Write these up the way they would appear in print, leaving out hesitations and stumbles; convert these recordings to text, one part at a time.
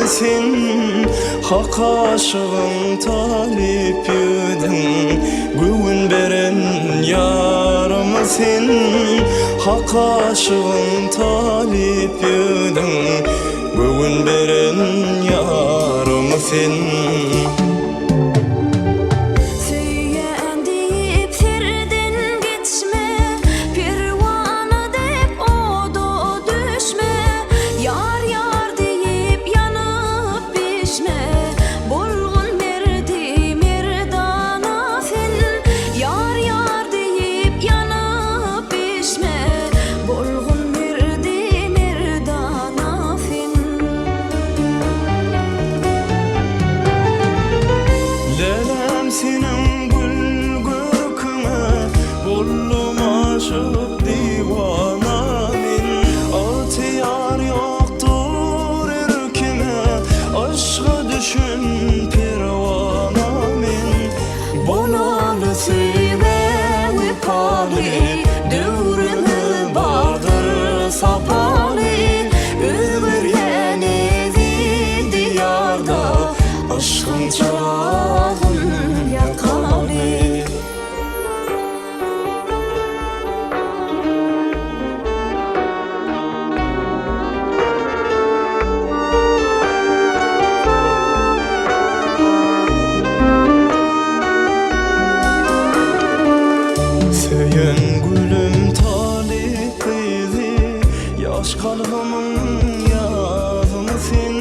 misin? Hak aşığın talip yedin, güvün beren yar mısın? Hak aşığın talip yedin, güvün beren yar mısın? Senin gül görküne bollum aşık divana min. Atiyar yoktur erkime, aşka düşün pervana min. Bonalı sive vipali, dövrümü bardır sapali. Ömür yeni diyarda aşkın çağın yakali. Seyen gülüm talip kıydı, yaş kalbımın yazmasın.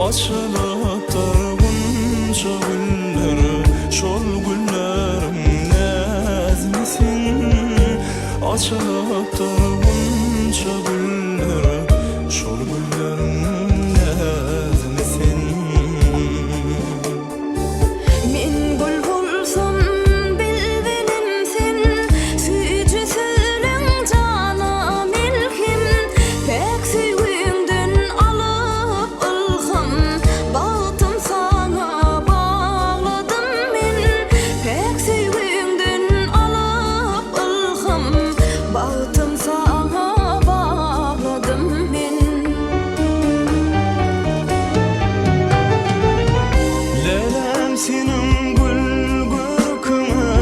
Açılıp durgunca gülleri, şol güllerim nezmisin? Açılıp durgunca gülleri, şol güllerim nezmisin? Min bulbulsam bilbenimsin, sücüsünün cana milkim. Pek sevgimden alıp ılgım, bağıtım sana bağladım min. Pek sevgimden alıp ılgım, bağıtım sana bağladım min. Lelem senin gül görküne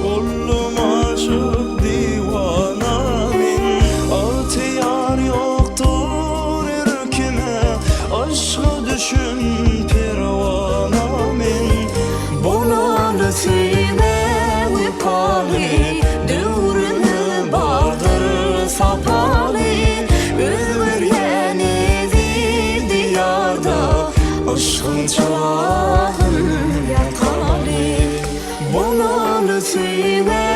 bollum aşık divana min. Atiyar yoktur erkime, aşka düşün pervana min. Bonalı sive vipali, dövrümü bardır sapali. Ömür yeni diyarda aşkın çağın yakali. Bonalı sive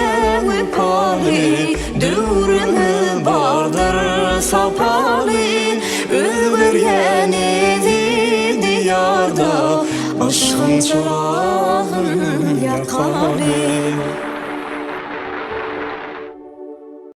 vipali, dövrümü bardır sapali. Ömür yeni diyarda aşkın çağın yakali.